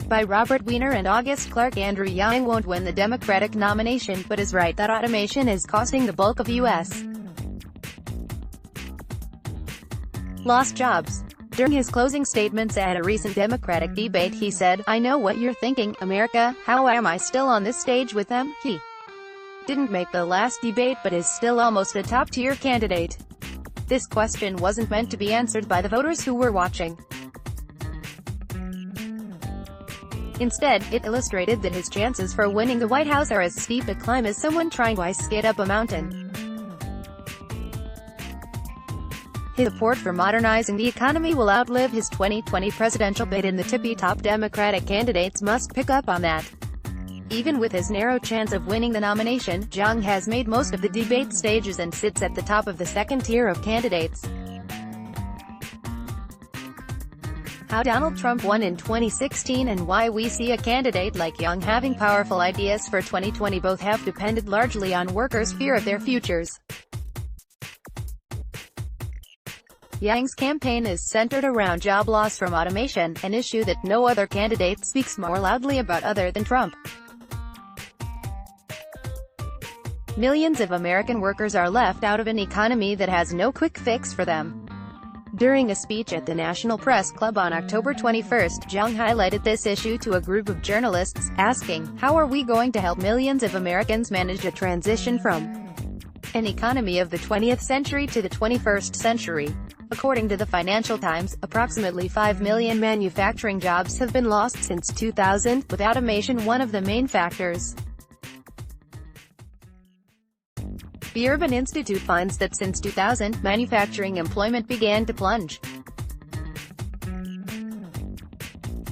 by Robert Weiner and August Clarke. Andrew Yang won't win the Democratic nomination, but is right that automation is costing the bulk of U.S. lost jobs. During his closing statements at a recent Democratic debate, he said, "I know what you're thinking, America, how am I still on this stage with them?" He didn't make the last debate but is still almost a top-tier candidate. This question wasn't meant to be answered by the voters who were watching. Instead, it illustrated that his chances for winning the White House are as steep a climb as someone trying to ice skate up a mountain. His support for modernizing the economy will outlive his 2020 presidential bid, and the tippy-top Democratic candidates must pick up on that. Even with his narrow chance of winning the nomination, Yang has made most of the debate stages and sits at the top of the second tier of candidates. How Donald Trump won in 2016 and why we see a candidate like Yang having powerful ideas for 2020. Both have depended largely on workers' fear of their futures. Yang's campaign is centered around job loss from automation, an issue that no other candidate speaks more loudly about other than Trump. Millions of American workers are left out of an economy that has no quick fix for them. During a speech at the National Press Club on October 21, Yang highlighted this issue to a group of journalists, asking, "How are we going to help millions of Americans manage a transition from an economy of the 20th century to the 21st century?" According to the Financial Times, approximately 5 million manufacturing jobs have been lost since 2000, with automation one of the main factors. The Urban Institute finds that since 2000, manufacturing employment began to plunge.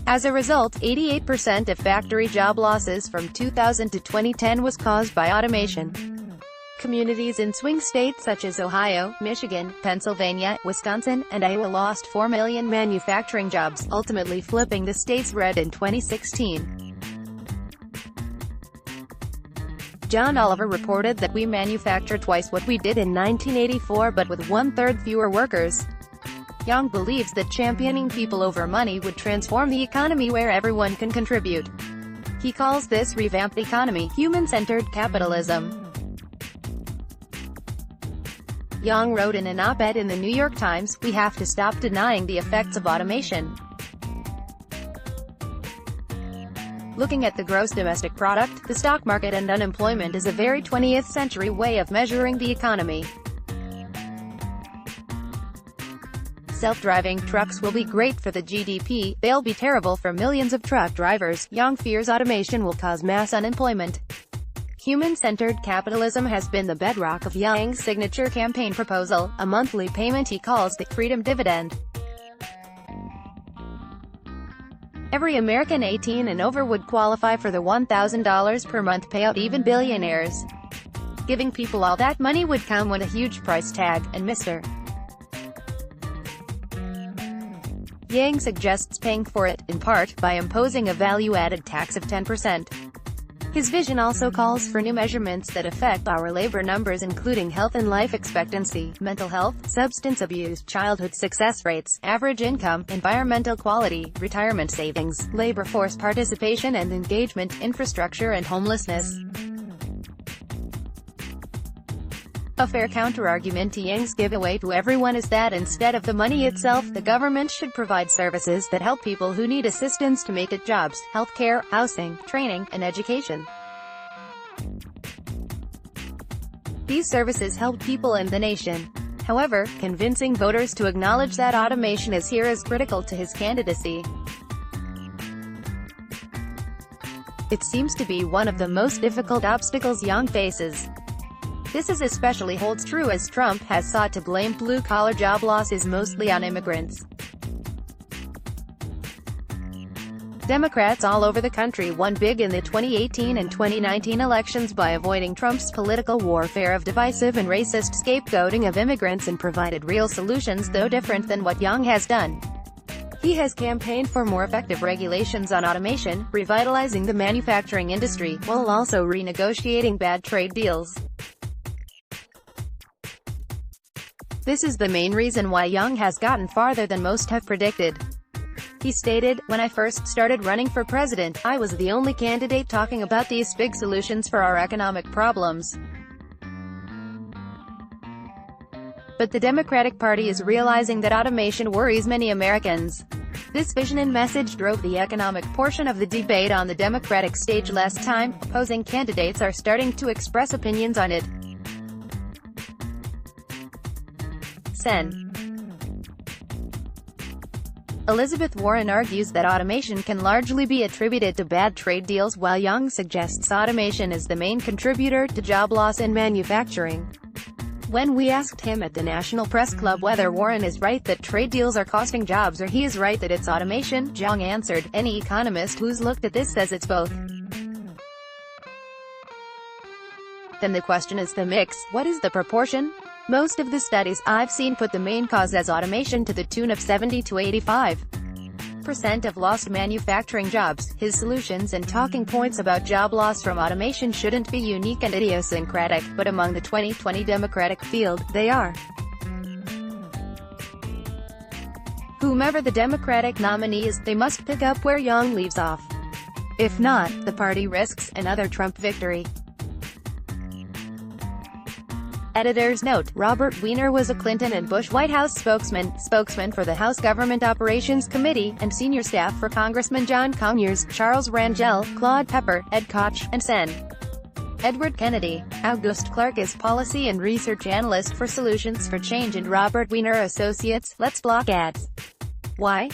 As a result, 88% of factory job losses from 2000 to 2010 was caused by automation. Communities in swing states such as Ohio, Michigan, Pennsylvania, Wisconsin, and Iowa lost 4 million manufacturing jobs, ultimately flipping the states red in 2016. John Oliver reported that we manufacture twice what we did in 1984 but with one-third fewer workers. Yang believes that championing people over money would transform the economy where everyone can contribute. He calls this revamped economy human-centered capitalism. Yang wrote in an op-ed in the New York Times, "We have to stop denying the effects of automation. Looking at the gross domestic product, the stock market and unemployment is a very 20th century way of measuring the economy. Self-driving trucks will be great for the GDP, they'll be terrible for millions of truck drivers." Yang fears automation will cause mass unemployment. Human-centered capitalism has been the bedrock of Yang's signature campaign proposal, a monthly payment he calls the Freedom Dividend. Every American 18 and over would qualify for the $1,000 per month payout, even billionaires. Giving people all that money would come with a huge price tag, and Mr. Yang suggests paying for it, in part, by imposing a value-added tax of 10%. His vision also calls for new measurements that affect our labor numbers, including health and life expectancy, mental health, substance abuse, childhood success rates, average income, environmental quality, retirement savings, labor force participation and engagement, infrastructure and homelessness. A fair counterargument to Yang's giveaway to everyone is that instead of the money itself, the government should provide services that help people who need assistance to make it: jobs, healthcare, housing, training, and education. These services help people and the nation. However, convincing voters to acknowledge that automation is here is critical to his candidacy. It seems to be one of the most difficult obstacles Yang faces. This is especially holds true as Trump has sought to blame blue-collar job losses mostly on immigrants. Democrats all over the country won big in the 2018 and 2019 elections by avoiding Trump's political warfare of divisive and racist scapegoating of immigrants and provided real solutions, though different than what Yang has done. He has campaigned for more effective regulations on automation, revitalizing the manufacturing industry, while also renegotiating bad trade deals. This is the main reason why Yang has gotten farther than most have predicted. He stated, "When I first started running for president, I was the only candidate talking about these big solutions for our economic problems. But the Democratic Party is realizing that automation worries many Americans." This vision and message drove the economic portion of the debate on the Democratic stage last time. Opposing candidates are starting to express opinions on it. Sen. Elizabeth Warren argues that automation can largely be attributed to bad trade deals, while Young suggests automation is the main contributor to job loss in manufacturing. When we asked him at the National Press Club whether Warren is right that trade deals are costing jobs or he is right that it's automation, Young answered, "Any economist who's looked at this says it's both." Then the question is the mix. What is the proportion? Most of the studies I've seen put the main cause as automation to the tune of 70 to 85% of lost manufacturing jobs. His solutions and talking points about job loss from automation shouldn't be unique and idiosyncratic, but among the 2020 Democratic field, they are. Whomever the Democratic nominee is, they must pick up where Young leaves off. If not, the party risks another Trump victory. Editor's note: Robert Weiner was a Clinton and Bush White House spokesman for the House Government Operations Committee, and senior staff for Congressman John Conyers, Charles Rangel, Claude Pepper, Ed Koch, and Sen. Edward Kennedy. August Clarke is policy and research analyst for Solutions for Change and Robert Weiner Associates. Let's block ads. Why?